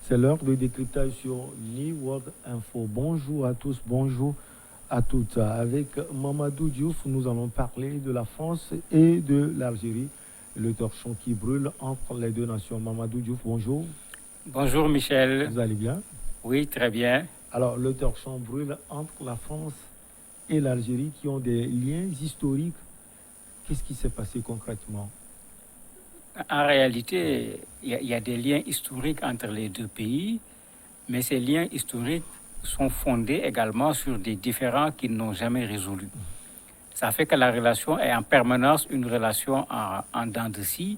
C'est l'heure de décryptage sur New World Info. Bonjour à tous, bonjour à toutes. Avec Mamadou Diouf, nous allons parler de la France et de l'Algérie, le torchon qui brûle entre les deux nations. Mamadou Diouf, bonjour. Bonjour Michel. Vous allez bien? Oui, très bien. Alors, le torchon brûle entre la France et l'Algérie qui ont des liens historiques. Qu'est-ce qui s'est passé concrètement? En réalité, il y a des liens historiques entre les deux pays, mais ces liens historiques sont fondés également sur des différends qu'ils n'ont jamais résolus. Ça fait que la relation est en permanence une relation en dents de scie.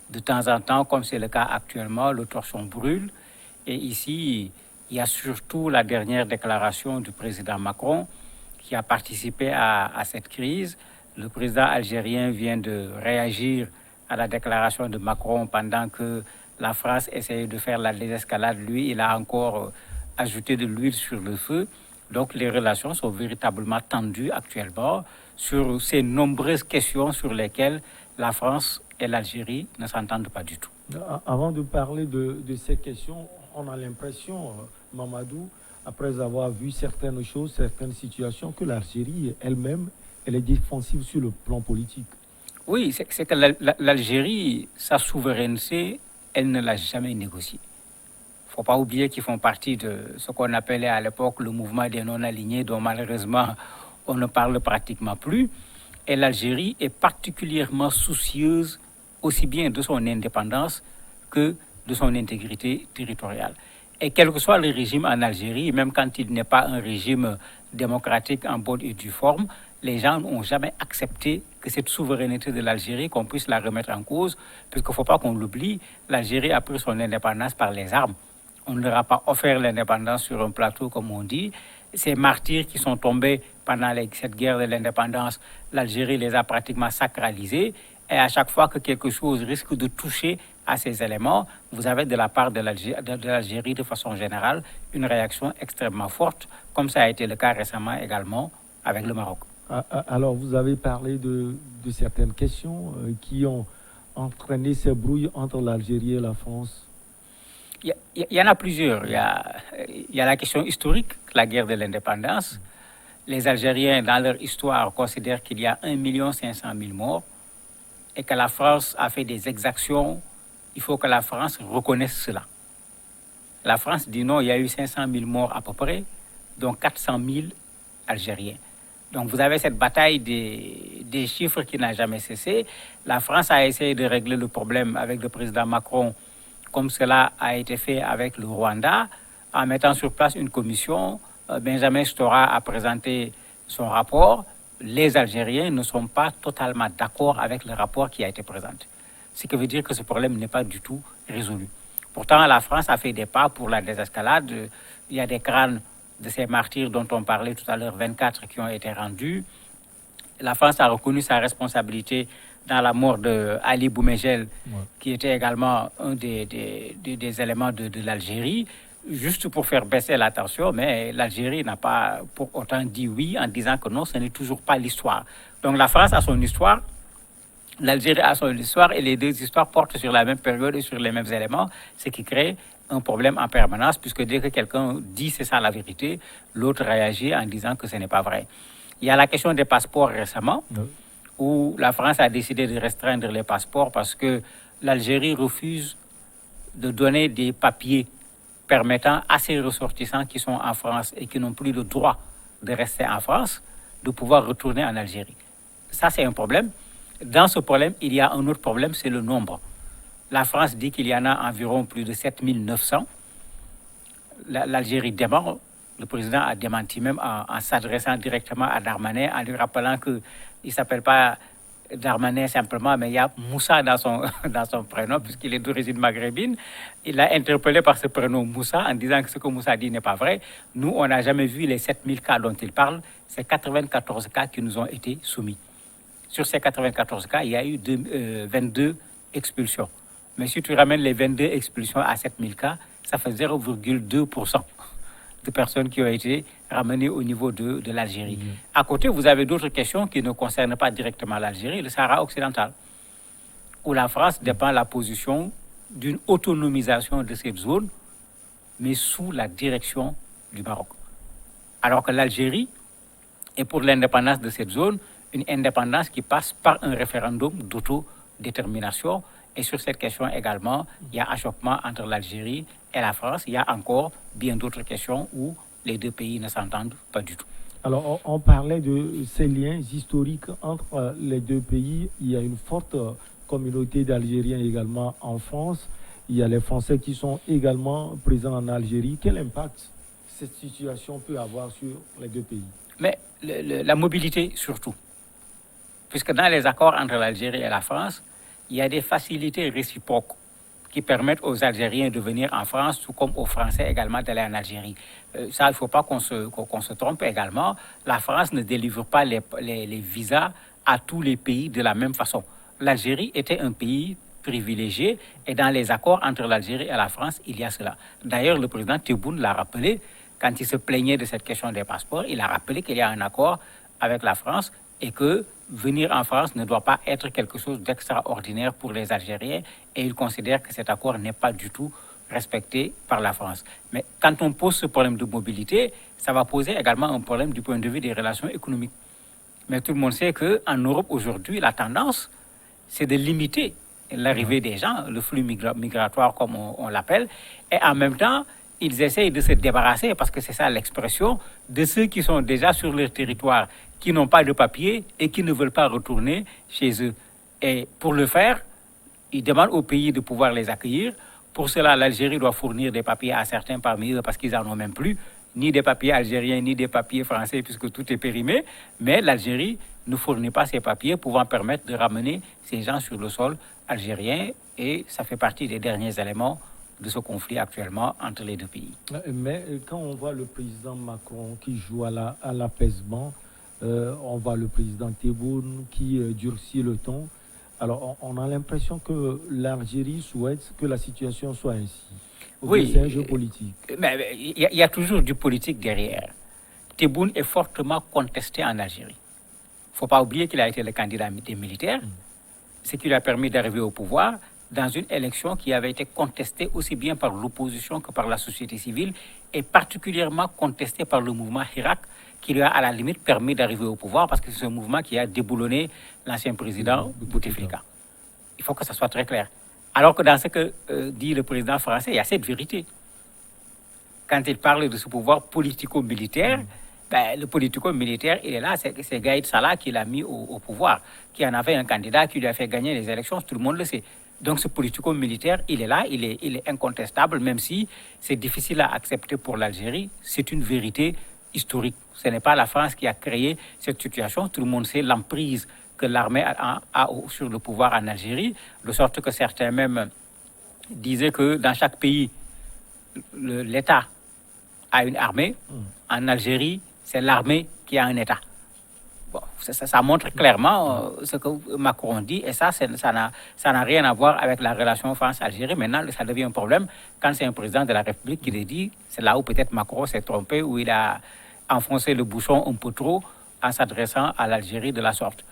De temps en temps, comme c'est le cas actuellement, le torchon brûle. Et ici, il y a surtout la dernière déclaration du président Macron qui a participé à cette crise. Le président algérien vient de réagir à la déclaration de Macron pendant que la France essayait de faire la désescalade. Lui, il a encore ajouté de l'huile sur le feu. Donc les relations sont véritablement tendues actuellement sur ces nombreuses questions sur lesquelles la France et l'Algérie ne s'entendent pas du tout. Avant de parler de ces questions, on a l'impression, Mamadou, après avoir vu certaines choses, certaines situations, que l'Algérie elle-même, elle est défensive sur le plan politique. Oui, c'est que l'Algérie, sa souveraineté, elle ne l'a jamais négociée. Il ne faut pas oublier qu'ils font partie de ce qu'on appelait à l'époque le mouvement des non-alignés, dont malheureusement on ne parle pratiquement plus. Et l'Algérie est particulièrement soucieuse aussi bien de son indépendance que de son intégrité territoriale. Et quel que soit le régime en Algérie, même quand il n'est pas un régime démocratique en bonne et due forme, les gens n'ont jamais accepté que cette souveraineté de l'Algérie, qu'on puisse la remettre en cause, puisqu'il ne faut pas qu'on l'oublie, l'Algérie a pris son indépendance par les armes. On ne leur a pas offert l'indépendance sur un plateau, comme on dit. Ces martyrs qui sont tombés pendant cette guerre de l'indépendance, l'Algérie les a pratiquement sacralisés. Et à chaque fois que quelque chose risque de toucher à ces éléments, vous avez de la part de l'Algérie de façon générale une réaction extrêmement forte, comme ça a été le cas récemment également avec le Maroc. Alors, vous avez parlé de certaines questions qui ont entraîné ces brouilles entre l'Algérie et la France. Il y en a plusieurs. Il y a la question historique, la guerre de l'indépendance. Les Algériens, dans leur histoire, considèrent qu'il y a 1,5 million morts et que la France a fait des exactions. Il faut que la France reconnaisse cela. La France dit non, il y a eu 500 000 morts à peu près, dont 400 000 Algériens. Donc vous avez cette bataille des chiffres qui n'a jamais cessé. La France a essayé de régler le problème avec le président Macron, comme cela a été fait avec le Rwanda, en mettant sur place une commission. Benjamin Stora a présenté son rapport. Les Algériens ne sont pas totalement d'accord avec le rapport qui a été présenté. Ce qui veut dire que ce problème n'est pas du tout résolu. Pourtant, la France a fait des pas pour la désescalade. Il y a des crânes de ces martyrs dont on parlait tout à l'heure, 24 qui ont été rendus. La France a reconnu sa responsabilité dans la mort d'Ali Boumejel, qui était également un des éléments de l'Algérie, juste pour faire baisser la tension, mais l'Algérie n'a pas pour autant dit oui en disant que non, ce n'est toujours pas l'histoire. Donc la France a son histoire, l'Algérie a son histoire, et les deux histoires portent sur la même période et sur les mêmes éléments, ce qui crée un problème en permanence, puisque dès que quelqu'un dit c'est ça la vérité, l'autre réagit en disant que ce n'est pas vrai. Il y a la question des passeports récemment, où la France a décidé de restreindre les passeports parce que l'Algérie refuse de donner des papiers permettant à ces ressortissants qui sont en France et qui n'ont plus le droit de rester en France, de pouvoir retourner en Algérie. Ça, c'est un problème. Dans ce problème, il y a un autre problème, c'est le nombre. La France dit qu'il y en a environ plus de 7900. L'Algérie dément. Le président a démenti même en s'adressant directement à Darmanin, en lui rappelant qu'il ne s'appelle pas Darmanin simplement, mais il y a Moussa dans son prénom, puisqu'il est d'origine maghrébine. Il l'a interpellé par ce prénom Moussa, en disant que ce que Moussa dit n'est pas vrai. Nous, on n'a jamais vu les 7000 cas dont il parle. C'est 94 cas qui nous ont été soumis. Sur ces 94 cas, il y a eu 22 expulsions. Mais si tu ramènes les 22 expulsions à 7000 cas, ça fait 0,2% de personnes qui ont été ramenées au niveau de l'Algérie. À côté, vous avez d'autres questions qui ne concernent pas directement l'Algérie, le Sahara occidental, où la France défend la position d'une autonomisation de cette zone mais sous la direction du Maroc. Alors que l'Algérie est pour l'indépendance de cette zone une indépendance qui passe par un référendum d'autodétermination. Et sur cette question également, il y a achoppement entre l'Algérie et la France. Il y a encore bien d'autres questions où les deux pays ne s'entendent pas du tout. Alors, on parlait de ces liens historiques entre les deux pays. Il y a une forte communauté d'Algériens également en France. Il y a les Français qui sont également présents en Algérie. Quel impact cette situation peut avoir sur les deux pays? Mais la mobilité surtout. Puisque dans les accords entre l'Algérie et la France, il y a des facilités réciproques qui permettent aux Algériens de venir en France, tout comme aux Français également d'aller en Algérie. Ça, il ne faut pas qu'on se trompe également. La France ne délivre pas les visas à tous les pays de la même façon. L'Algérie était un pays privilégié et dans les accords entre l'Algérie et la France, il y a cela. D'ailleurs, le président Tebboune l'a rappelé, quand il se plaignait de cette question des passeports, il a rappelé qu'il y a un accord avec la France et que venir en France ne doit pas être quelque chose d'extraordinaire pour les Algériens et il considère que cet accord n'est pas du tout respecté par la France. Mais quand on pose ce problème de mobilité, ça va poser également un problème du point de vue des relations économiques. Mais tout le monde sait qu'en Europe aujourd'hui, la tendance, c'est de limiter l'arrivée des gens, le flux migratoire comme on l'appelle, et en même temps, ils essayent de se débarrasser, parce que c'est ça l'expression, de ceux qui sont déjà sur leur territoire, qui n'ont pas de papier et qui ne veulent pas retourner chez eux. Et pour le faire, ils demandent au pays de pouvoir les accueillir. Pour cela, l'Algérie doit fournir des papiers à certains parmi eux parce qu'ils n'en ont même plus, ni des papiers algériens, ni des papiers français, puisque tout est périmé. Mais l'Algérie ne fournit pas ces papiers pouvant permettre de ramener ces gens sur le sol algérien. Et ça fait partie des derniers éléments de ce conflit actuellement entre les deux pays. Mais quand on voit le président Macron qui joue à l'apaisement, on voit le président Tebboune qui durcit le ton. Alors, on a l'impression que l'Algérie souhaite que la situation soit ainsi. Oui, c'est un jeu politique. Mais il y a toujours du politique derrière. Tebboune est fortement contesté en Algérie. Il ne faut pas oublier qu'il a été le candidat des militaires, ce qui lui a permis d'arriver au pouvoir dans une élection qui avait été contestée aussi bien par l'opposition que par la société civile et particulièrement contestée par le mouvement Hirak qui lui a à la limite permis d'arriver au pouvoir parce que c'est ce mouvement qui a déboulonné l'ancien président Bouteflika. Il faut que ça soit très clair. Alors que dans ce que dit le président français, il y a cette vérité. Quand il parle de ce pouvoir politico-militaire, le politico-militaire, il est là, c'est Gaïd Salah qui l'a mis au pouvoir, qui en avait un candidat qui lui a fait gagner les élections, tout le monde le sait. Donc ce politico-militaire, il est là, il est incontestable, même si c'est difficile à accepter pour l'Algérie, c'est une vérité historique. Ce n'est pas la France qui a créé cette situation, tout le monde sait l'emprise que l'armée a sur le pouvoir en Algérie, de sorte que certains même disaient que dans chaque pays, l'État a une armée. En Algérie, c'est l'armée qui a un État. Bon, ça montre clairement ce que Macron dit, et ça n'a rien à voir avec la relation France-Algérie. Maintenant, ça devient un problème quand c'est un président de la République qui le dit. C'est là où peut-être Macron s'est trompé, où il a enfoncé le bouchon un peu trop en s'adressant à l'Algérie de la sorte.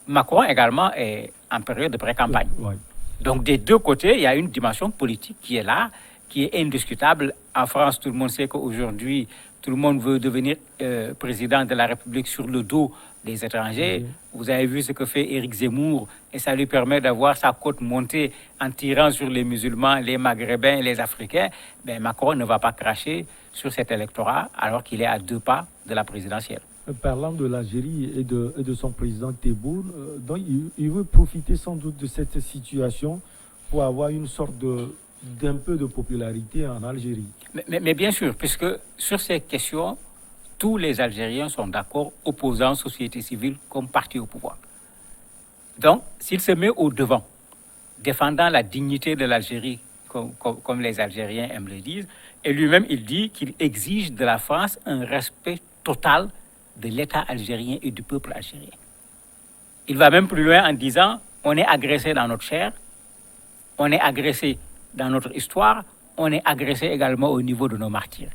Macron également est en période de pré-campagne. Oui. Donc des deux côtés, il y a une dimension politique qui est là, qui est indiscutable. En France, tout le monde sait qu'aujourd'hui, tout le monde veut devenir président de la République sur le dos des étrangers. Vous avez vu ce que fait Éric Zemmour et ça lui permet d'avoir sa cote montée en tirant sur les musulmans, les maghrébins, les africains. Ben, Macron ne va pas cracher sur cet électorat alors qu'il est à 2 pas de la présidentielle. Parlant de l'Algérie et de son président Tebboune, donc il veut profiter sans doute de cette situation pour avoir une sorte d'un peu de popularité en Algérie. Mais bien sûr, puisque sur ces questions, tous les Algériens sont d'accord, opposant société civile comme parti au pouvoir. Donc, s'il se met au devant, défendant la dignité de l'Algérie, comme les Algériens aiment le dire, et lui-même, il dit qu'il exige de la France un respect total de l'État algérien et du peuple algérien. Il va même plus loin en disant, on est agressé dans notre chair, on est agressé dans notre histoire, on est agressé également au niveau de nos martyrs.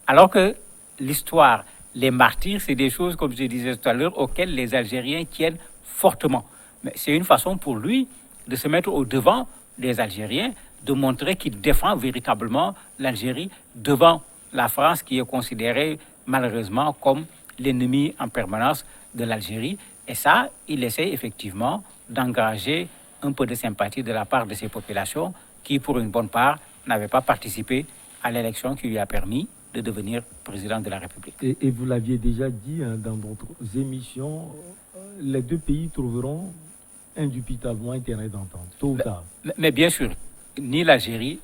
Alors que l'histoire, les martyrs, c'est des choses, comme je disais tout à l'heure, auxquelles les Algériens tiennent fortement. Mais c'est une façon pour lui de se mettre au devant des Algériens, de montrer qu'il défend véritablement l'Algérie devant la France, qui est considérée malheureusement comme l'ennemi en permanence de l'Algérie. Et ça, il essaie effectivement d'engager un peu de sympathie de la part de ces populations qui, pour une bonne part, n'avaient pas participé à l'élection qui lui a permis de devenir président de la République. Et vous l'aviez déjà dit dans d'autres émissions, les deux pays trouveront indubitablement un terrain d'entente, tôt ou tard. Mais bien sûr, ni l'Algérie,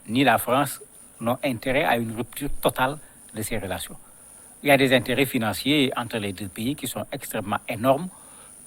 ni la France n'ont intérêt à une rupture totale de ces relations. Il y a des intérêts financiers entre les deux pays qui sont extrêmement énormes.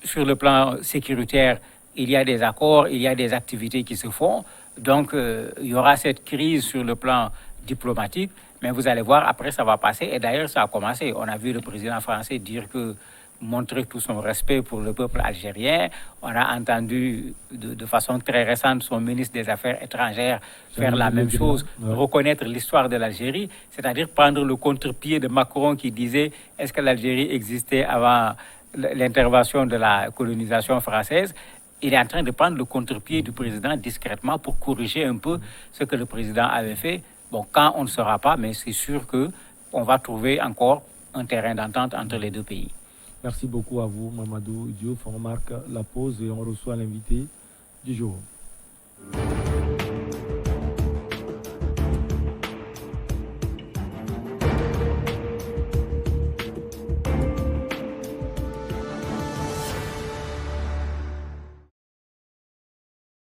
Sur le plan sécuritaire, il y a des accords, il y a des activités qui se font. Donc, il y aura cette crise sur le plan diplomatique, mais vous allez voir, après, ça va passer. Et d'ailleurs, ça a commencé. On a vu le président français dire que montrer tout son respect pour le peuple algérien. On a entendu de façon très récente son ministre des Affaires étrangères faire la même chose, reconnaître l'histoire de l'Algérie, c'est-à-dire prendre le contre-pied de Macron qui disait est-ce que l'Algérie existait avant l'intervention de la colonisation française. Il est en train de prendre le contre-pied du président discrètement pour corriger un peu ce que le président avait fait. Bon, quand on ne saura pas, mais c'est sûr qu'on va trouver encore un terrain d'entente entre les deux pays. Merci beaucoup à vous, Mamadou Diouf. On marque la pause et on reçoit l'invité du jour.